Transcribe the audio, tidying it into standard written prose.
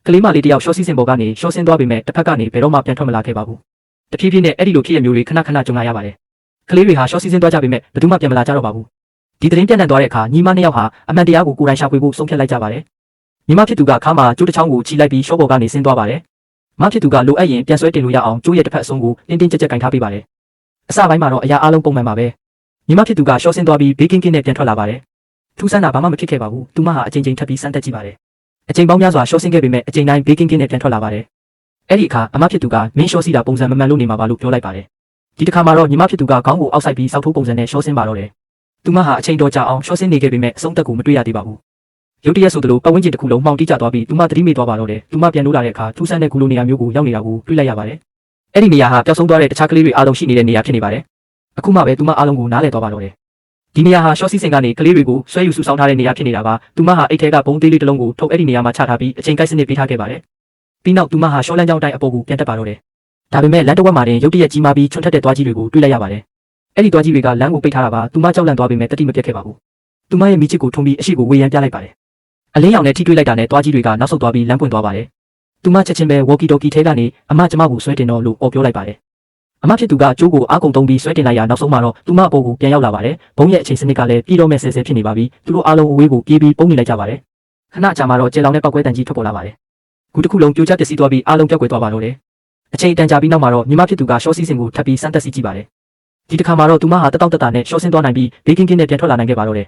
ကလေးမလေးတယောက်ရှော့စီးစင်ပေါ်ကနေရှော့ဆင်းသွားပေမဲ့တစ်ဖက်ကနေဘယ်တော့မှပြန်ထွက်မလာခဲ့ပါဘူးတဖြည်းဖြည်းနဲ့အဲ့ဒီလိုဖြစ်ရမျိုးတွေခဏခဏကြုံလာရပါတယ်ကလေးတွေဟာရှော့စီးစင်းသွားကြပေမဲ့ဘယ်သူမှပြန်မလာကြတော့ပါဘူးဒီသတင်းပြန့်နှံ့သွားတဲ့အခါညီမနှစ်ယောက်ဟာအမှန်တရားကိုကိုယ်တိုင်ရှာဖွေဖို့ဆုံးဖြတ်လိုက်ကြပါတယ်ညီမဖြစ်သူကခါမှာကျိုးတစ်ချောင်းကိုချီလိုက်ပြီးရှော့ပေါ်ကနေဆင်းသွားပါတယ်မဖြစ်သူကလိုအပ်ရင်ပြန်ဆွဲတင်လို့ရအောင်ကျိုးရဲ့တစ်ဖက်အဆုံးကိုတင်းတင်းကြပ်ကြပ်ကင်ထားပေးပါတယ်အစပိုင်းမှာတော့အရာအလုံးပုံမှန်ပါပဲညီမဖြစ်သူကရှော့ဆင်းသွားပြီးဘေးကင်းကင်းနဲ့ပြန်ထွက်လာပါတယ်ထူးဆန်းတာဘာမှမဖြစ်ခဲ့ပါဘူးသူမဟာအချိန်ချင်းထပ်ပြီးစမ်းတက်ကြည့်ပါတယ်အချိန်ပေါင်းများစွာရှော့ဆင်းခဲ့ပေမဲ့အချိန်တိုင်းဘေးကင်းကင်းနဲ့ပြန်ထွက်လာပါတယ်အဲ့ဒီအခါအမဖြစ်သူကမင်းရှော့စီတာပုံစံမမှန်လို့နေမှာပါလို့ပြောလိုက်ပါတယ်ဒီတစ်ခါမှာတော့ညီမဖြစ်သူကခေါင်းကိုအောက်ဆိုင်ပြီးစောက်ထိုးပုံစံနဲ့ရှော့ဆင်းပါတော့တယ်သူမဟာအချိန်တော်ကြာအောင်ရှော့ဆင်းနေခဲ့ပေမဲ့အဆုံးသက်ကိုမတွေ့ရသေးပါဘူးရုတ်တရက်ဆိုသလိုပတ်ဝန်းကျင်တစ်ခုလုံးမှောင်တိကျသွားပြီးသူမသတိမေ့သွားပါတော့တယ်သူမပြန်လို့လာတဲ့အခါထူးဆန်းတဲ့ကူလိုနေရာမျိုးကိုရောက်နေတာကိုတွေ့လိုက်ရပါတယ်အဲ့ဒီနေရာဟာပျောက်ဆုံးသွားတဲ့တခြားကလေးတွေအားလုံးရှိနေတဲ့နေရာဖြစ်နေပါတယ်အခုမှပဲသူမအားလုံးကိုနားလည်သွားပါတော့တယ်ဒီနေရာဟာရှော့စီးစင်ကနေကလေးတွေကိုဆွဲယူစုဆောင်းထားတဲ့နေရာဖြစ်နေတာပါသူမဟာအိတ်ထဲကဘုံသေးလေးတစ်လုံးကိုထုတ်အဲ့ဒီနေရာမှာချထားပြီးအချိန်ကိုက်စနစ်ပေးထားခဲ့ပါတယ်ပြီးနောက်သူမဟာရှော့လန်းကြောင်းတိုင်းအပေါ်ကိုပြန်တက်ပါတော့တယ်ဒါပေမဲ့လမ်းတစ်ဝက်မှာတင်ရုတ်တရက်ကြီးမားပြီးချွတ်ထက်တဲ့သွားကြီးတွေကိုတွေ့လိုက်ရပါတယ်အဲ့ဒီသွားကြီးတွေကလမ်းကိုပိတ်ထားတာပါသူမကြောက်လန့်သွားပေမဲ့တတိမပြတ်ခဲ့ပါဘူးသူမရဲ့မိချစ်ကိုထုံးပြီးအရှိကိုဝေယံပြလိုက်ပါတယ်အလင်းရောင်နဲ့ထိတွေ့လိုက်တာနဲ့သွားကြီးတွေကနောက်ဆုတ်သွားပြီးလမ်းပွင့်သွားပါတယ်သူမချက်ချင်းပဲဝေါ်ကီတိုကီထဲကနေအမကျမကိုဆွဲတင်တော့လို့အော်ပြောလိုက်ပါတယ်အမဖြစ်သူကကျိုးကိုအားကုန်သုံးပြီးဆွဲတင်လိုက်ရနောက်ဆုံးမှာတော့သူမအပေါ်ကိုပြန်ရောက်လာပါတယ်ဘုံရဲ့အချိန်စနစ်ကလည်းပြီးတော့မဲ့ဆဲဆဲဖြစ်နေပါပြီသူတို့အားလုံးအဝေးကိုပြေးပြီးပုံနေလိုက်ကြပါတယ်ခဏကြာမှတော့ကျေလောင်တဲ့ပောက်ကွဲတန်ကြီးထွက်ပေါ်လာပါတယ်ခုတစ်ခုလုံးပြိုကျပျက်စီးသွားပြီးအားလုံးပြောက်ကွယ်သွားပါတော့တယ်အချိန်တန်ကြာပြီးနောက်မှာတော့ညီမဖြစ်သူကရှော့စီးစင်ကိုထပ်ပြီးစမ်းသက်စီကြည့်ပါတယ်ဒီတစ်ခါမှာတော့သူမဟာတက်တောင့်တက်တာနဲ့ရှော့ဆင်းသွားနိုင်ပြီးဘေးကင်းကင်းနဲ့ပြန်ထွက်လာနိုင်ခဲ့ပါတော့တယ်